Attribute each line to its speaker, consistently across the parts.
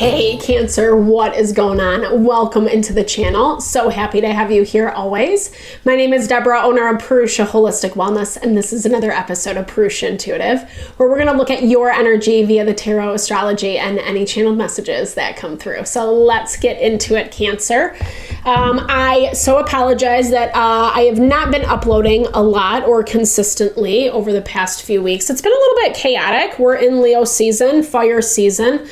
Speaker 1: Hey Cancer, what is going on? Welcome into the channel. So happy to have you here always. My name is Deborah, owner of Purusha Holistic Wellness, and this is another episode of Purusha Intuitive, where we're going to look at your energy via the tarot, astrology, and any channeled messages that come through. So let's get into it, Cancer. I so apologize that I have not been uploading a lot or consistently over the past few weeks. It's been a little bit chaotic. We're in Leo season, fire season.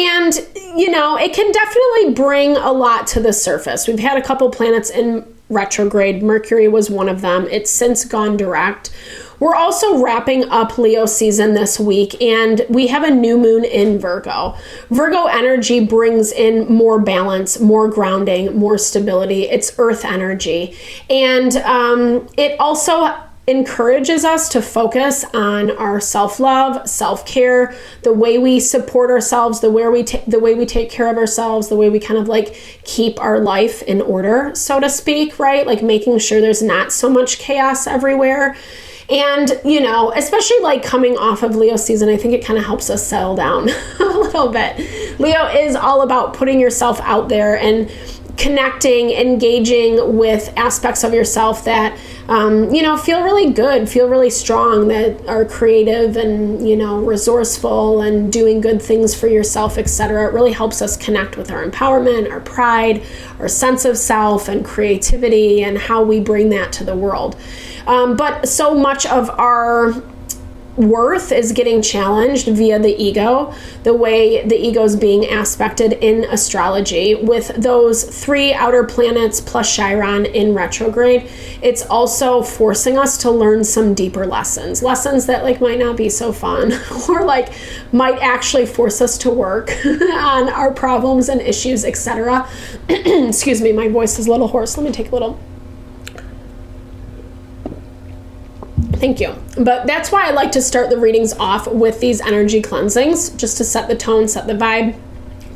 Speaker 1: And, you know, it can definitely bring a lot to the surface. We've had a couple planets in retrograde. Mercury was one of them. It's since gone direct. We're also wrapping up Leo season this week, and we have a new moon in Virgo. Virgo energy brings in more balance, more grounding, more stability. It's earth energy. And it also encourages us to focus on our self-love, self-care, the way we support ourselves, the way we take care of ourselves, the way we kind of like keep our life in order, so to speak, right? Like making sure there's not so much chaos everywhere. And, you know, especially like coming off of Leo season, I think it kind of helps us settle down a little bit. Leo is all about putting yourself out there and connecting, engaging with aspects of yourself that, you know, feel really good, feel really strong, that are creative and, you know, resourceful and doing good things for yourself, etc. It really helps us connect with our empowerment, our pride, our sense of self and creativity and how we bring that to the world. But so much of our worth is getting challenged via the ego, the way the ego is being aspected in astrology with those 3 outer planets plus Chiron in retrograde. It's also forcing us to learn some deeper lessons that like might not be so fun or like might actually force us to work on our problems and issues, etc. Excuse me, my voice is a little hoarse. Let me take a little. Thank you. But that's why I like to start the readings off with these energy cleansings, just to set the tone, set the vibe,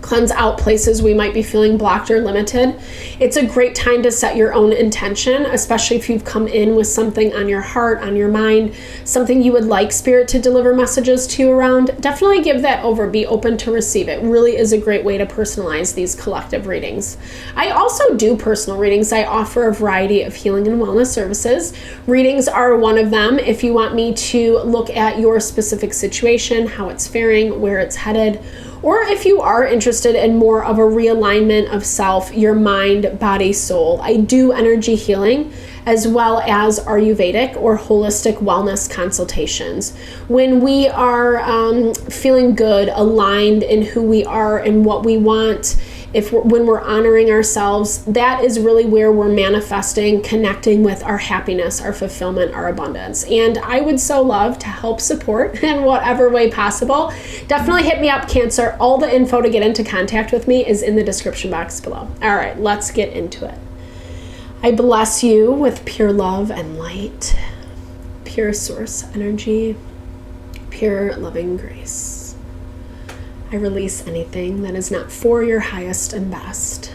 Speaker 1: cleanse out places we might be feeling blocked or limited. It's a great time to set your own intention, especially if you've come in with something on your heart, on your mind, something you would like Spirit to deliver messages to you around. Definitely give that over. Be open to receive it. Really is a great way to personalize these collective readings. I also do personal readings. I offer a variety of healing and wellness services. Readings are one of them. If you want me to look at your specific situation, how it's faring, where it's headed, or if you are interested in more of a realignment of self, your mind, body, soul, I do energy healing as well as Ayurvedic or holistic wellness consultations. When we are feeling good, aligned in who we are and what we want, when we're honoring ourselves, that is really where we're manifesting, connecting with our happiness, our fulfillment, our abundance. And I would so love to help support in whatever way possible. Definitely hit me up, Cancer. All the info to get into contact with me is in the description box below. All right, let's get into it. I bless you with pure love and light, pure source energy, pure loving grace. I release anything that is not for your highest and best.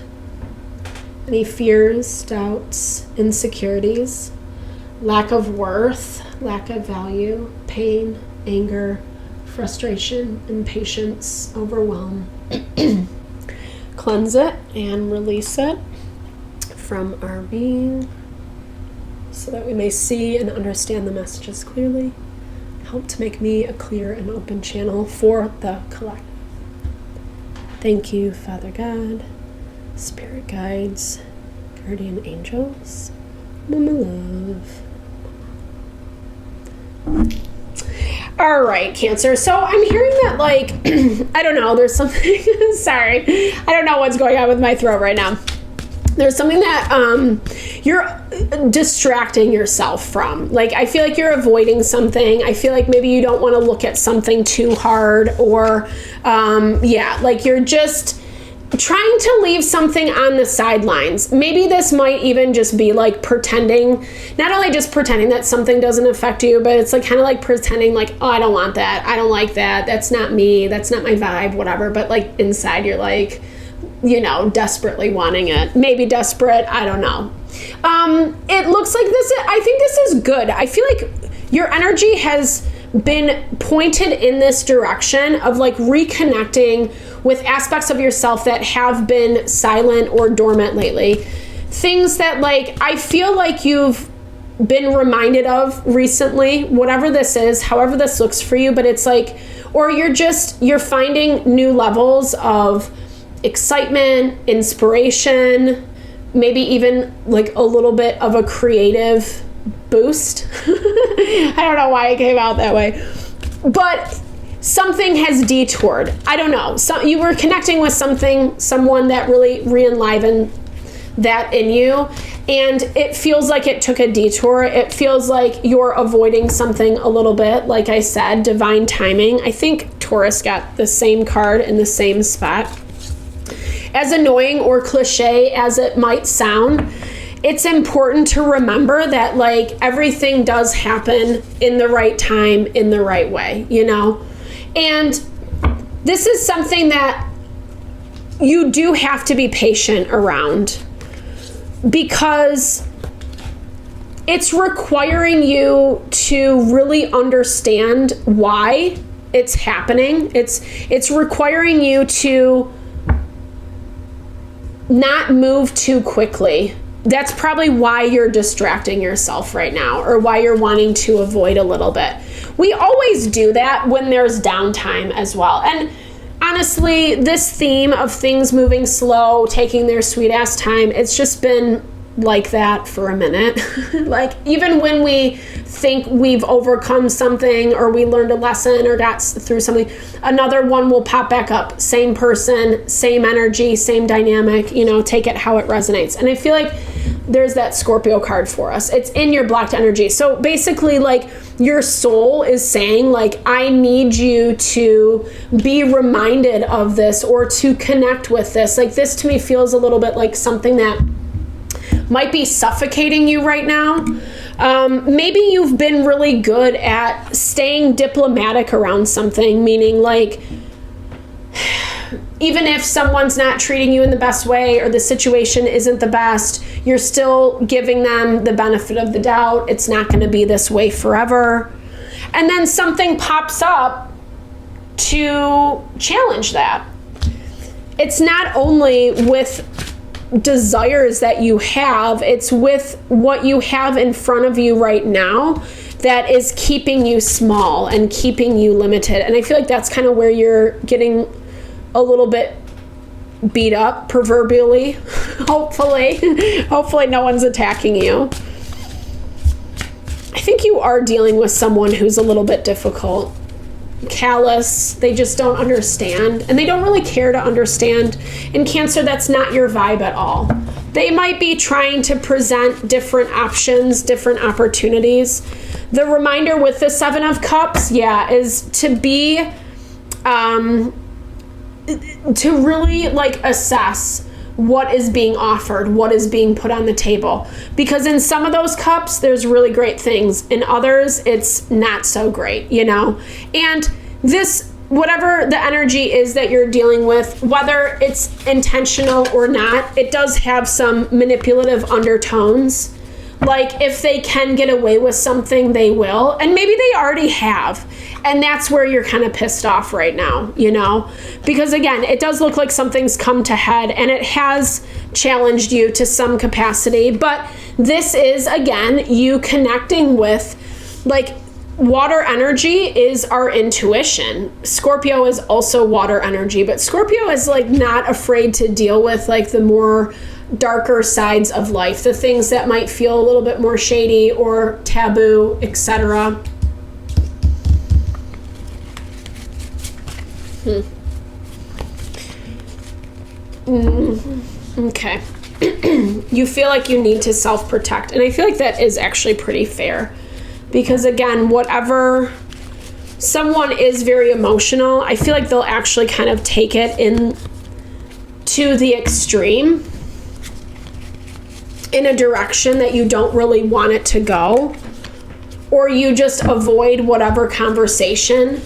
Speaker 1: Any fears, doubts, insecurities, lack of worth, lack of value, pain, anger, frustration, impatience, overwhelm. Cleanse it and release it from our being so that we may see and understand the messages clearly. Help to make me a clear and open channel for the collective. Thank you, Father God, Spirit guides, guardian angels, Mama Love. All right, Cancer. So I'm hearing that, like, I don't know, there's something, sorry, I don't know what's going on with my throat right now. There's something that you're distracting yourself from. Like, I feel like you're avoiding something. I feel like maybe you don't want to look at something too hard, or like you're just trying to leave something on the sidelines. Maybe this might even just be like pretending, not only just pretending that something doesn't affect you, but it's like kind of like pretending like, oh, I don't want that. I don't like that. That's not me. That's not my vibe, whatever. But like inside you're like, you know, desperately wanting it. Maybe desperate, I don't know. It looks like this, I think this is good. I feel like your energy has been pointed in this direction of like reconnecting with aspects of yourself that have been silent or dormant lately. Things that like, I feel like you've been reminded of recently, whatever this is, however this looks for you, but it's like, or you're finding new levels of excitement, inspiration, maybe even like a little bit of a creative boost. I don't know why it came out that way, but something has detoured. I don't know. So you were connecting with someone that really re-enlivened that in you, and it feels like it took a detour. It feels like you're avoiding something a little bit. Like I said, divine timing. I think Taurus got the same card in the same spot. As annoying or cliche as it might sound, it's important to remember that like everything does happen in the right time, in the right way, you know? And this is something that you do have to be patient around, because it's requiring you to really understand why it's happening. It's requiring you to not move too quickly. That's probably why you're distracting yourself right now, or why you're wanting to avoid a little bit. We always do that when there's downtime as well. And honestly, this theme of things moving slow, taking their sweet ass time, it's just been like that for a minute. Like even when we think we've overcome something, or we learned a lesson or got through something, another one will pop back up. Same person, same energy, same dynamic, you know, take it how it resonates. And I feel like there's that Scorpio card for us. It's in your blocked energy. So basically like your soul is saying like, I need you to be reminded of this, or to connect with this. Like this to me feels a little bit like something that might be suffocating you right now. Maybe you've been really good at staying diplomatic around something, meaning like, even if someone's not treating you in the best way, or the situation isn't the best, you're still giving them the benefit of the doubt. It's not going to be this way forever. And then something pops up to challenge that. It's not only with desires that you have, it's with what you have in front of you right now that is keeping you small and keeping you limited. And I feel like that's kind of where you're getting a little bit beat up, proverbially. Hopefully no one's attacking you. I think you are dealing with someone who's a little bit difficult, callous. They just don't understand, and they don't really care to understand. In Cancer, that's not your vibe at all. They might be trying to present different options, different opportunities. The reminder with the Seven of Cups, is to be, to really like assess what is being offered, what is being put on the table. Because in some of those cups, there's really great things. In others, it's not so great, you know? And this, whatever the energy is that you're dealing with, whether it's intentional or not, it does have some manipulative undertones. Like if they can get away with something, they will. And maybe they already have. And that's where you're kind of pissed off right now, you know? Because again, it does look like something's come to head, and it has challenged you to some capacity. But this is, again, you connecting with, like, water energy is our intuition. Scorpio is also water energy, but Scorpio is like not afraid to deal with like the more darker sides of life, the things that might feel a little bit more shady or taboo, etc. Okay. You feel like you need to self-protect, and I feel like that is actually pretty fair, because again, whatever, someone is very emotional, I feel like they'll actually kind of take it in to the extreme in a direction that you don't really want it to go, or you just avoid whatever conversation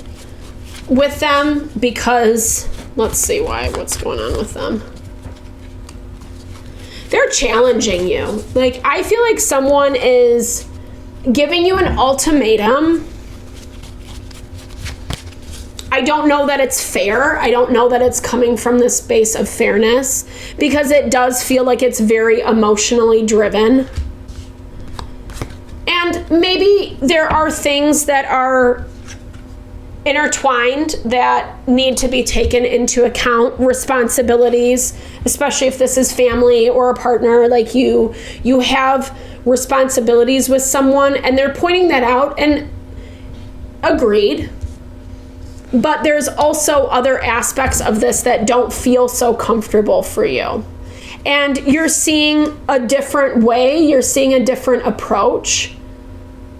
Speaker 1: with them because, let's see what's going on with them. They're challenging you. Like, I feel like someone is giving you an ultimatum I don't know that it's fair. I don't know that it's coming from this space of fairness, because it does feel like it's very emotionally driven. And maybe there are things that are intertwined that need to be taken into account, responsibilities, especially if this is family or a partner. Like you have responsibilities with someone, and they're pointing that out, and agreed. But there's also other aspects of this that don't feel so comfortable for you. And you're seeing a different way, you're seeing a different approach,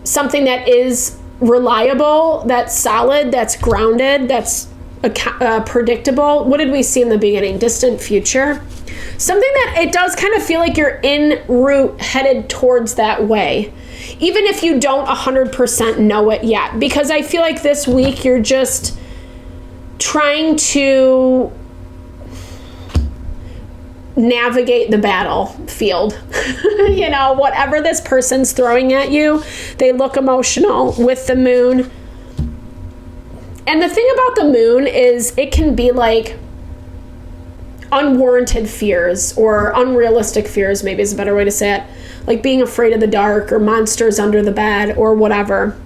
Speaker 1: something that is reliable, that's solid, that's grounded, that's predictable. What did we see in the beginning? Distant future. Something that it does kind of feel like you're en route headed towards that way, even if you don't 100% know it yet. Because I feel like this week you're just trying to navigate the battlefield. You know, whatever this person's throwing at you, they look emotional with the moon. And the thing about the moon is it can be like unwarranted fears, or unrealistic fears, maybe is a better way to say it. Like being afraid of the dark, or monsters under the bed, or whatever.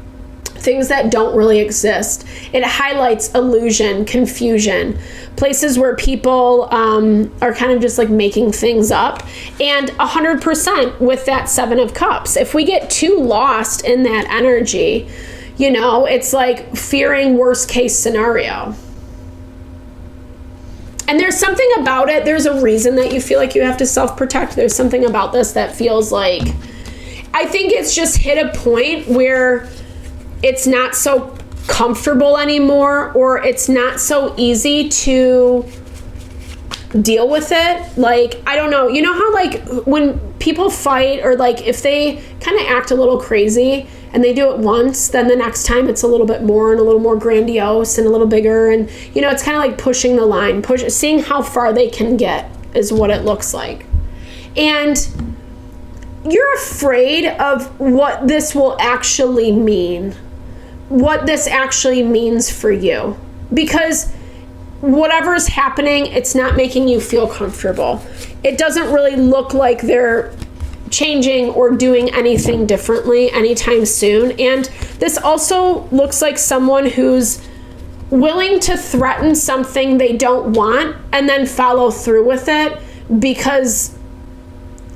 Speaker 1: Things that don't really exist. It highlights illusion, confusion, places where people are kind of just like making things up. And 100% with that Seven of Cups. If we get too lost in that energy, you know, it's like fearing worst case scenario. And there's something about it. There's a reason that you feel like you have to self-protect. There's something about this that feels like, I think it's just hit a point where it's not so comfortable anymore, or it's not so easy to deal with it. Like, I don't know. You know how like when people fight, or like if they kind of act a little crazy and they do it once, then the next time it's a little bit more and a little more grandiose and a little bigger. And, you know, it's kind of like pushing the line, seeing how far they can get is what it looks like. And you're afraid of what this will actually mean, what this actually means for you, because whatever's happening, it's not making you feel comfortable. It doesn't really look like they're changing or doing anything differently anytime soon. And this also looks like someone who's willing to threaten something they don't want and then follow through with it, because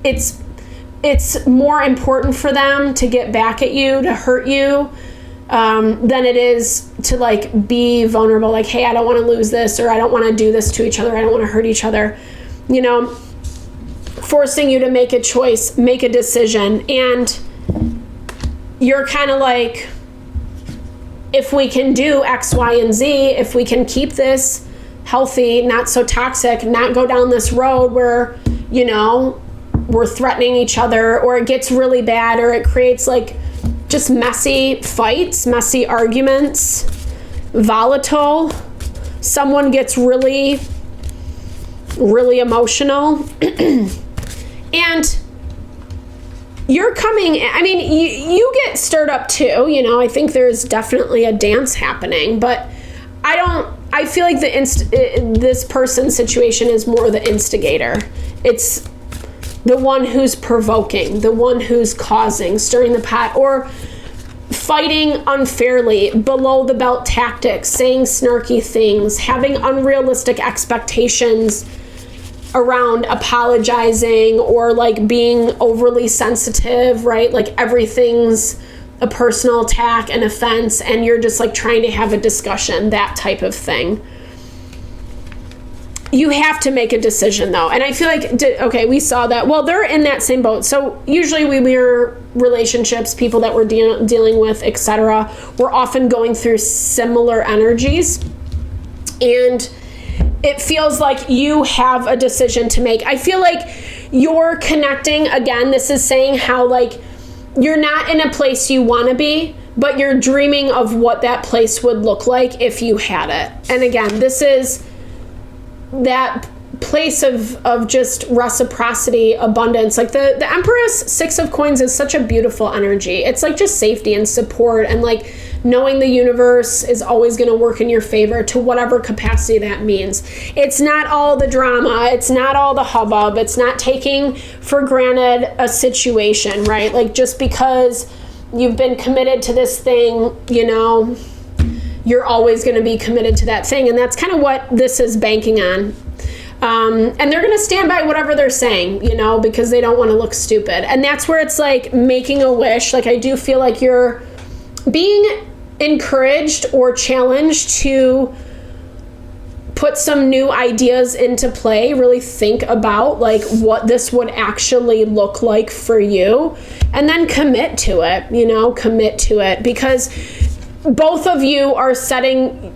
Speaker 1: it's more important for them to get back at you, to hurt you, than it is to like be vulnerable. Like, hey, I don't want to lose this, or I don't want to do this to each other. I don't want to hurt each other. You know, forcing you to make a choice, make a decision. And you're kind of like, if we can do X, Y, and Z, if we can keep this healthy, not so toxic, not go down this road where, you know, we're threatening each other, or it gets really bad, or it creates like just messy fights, messy arguments, volatile. Someone gets really, really emotional. And you're coming, I mean, you get stirred up too, you know. I think there's definitely a dance happening, but I feel like this person's situation is more the instigator. It's the one who's provoking, the one who's causing, stirring the pot, or fighting unfairly, below the belt tactics, saying snarky things, having unrealistic expectations around apologizing, or like being overly sensitive, right? Like everything's a personal attack, an offense, and you're just like trying to have a discussion, that type of thing. You have to make a decision though. And I feel like, okay, we saw that. Well, they're in that same boat. So usually we mirror relationships, people that we're dealing with, etc. We're often going through similar energies. And it feels like you have a decision to make. I feel like you're connecting, again, this is saying how like you're not in a place you want to be, but you're dreaming of what that place would look like if you had it. And again, this is that place of just reciprocity, abundance. Like the Empress, Six of Coins is such a beautiful energy. It's like just safety and support and like knowing the universe is always going to work in your favor to whatever capacity that means. It's not all the drama. It's not all the hubbub. It's not taking for granted a situation, right? Like, just because you've been committed to this thing, you know, you're always going to be committed to that thing. And that's kind of what this is banking on. And they're going to stand by whatever they're saying, you know, because they don't want to look stupid. And that's where it's like making a wish. Like, I do feel like you're being encouraged or challenged to put some new ideas into play. Really think about like what this would actually look like for you, and then commit to it, you know, commit to it, because both of you are setting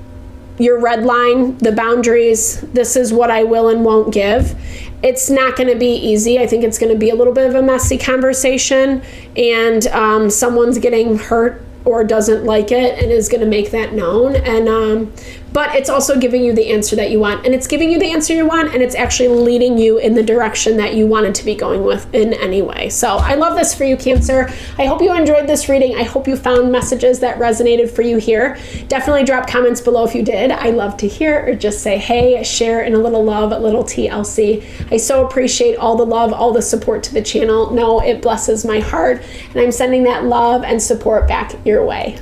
Speaker 1: your red line, the boundaries. This is what I will and won't give. It's not going to be easy. I think it's going to be a little bit of a messy conversation, and someone's getting hurt or doesn't like it and is going to make that known. And but it's also giving you the answer that you want, and it's giving you the answer you want, and it's actually leading you in the direction that you wanted to be going with in any way. So I love this for you, Cancer. I hope you enjoyed this reading. I hope you found messages that resonated for you here. Definitely drop comments below if you did. I love to hear, or just say hey, share in a little love, a little TLC. I so appreciate all the love, all the support to the channel. No, it blesses my heart, and I'm sending that love and support back your way.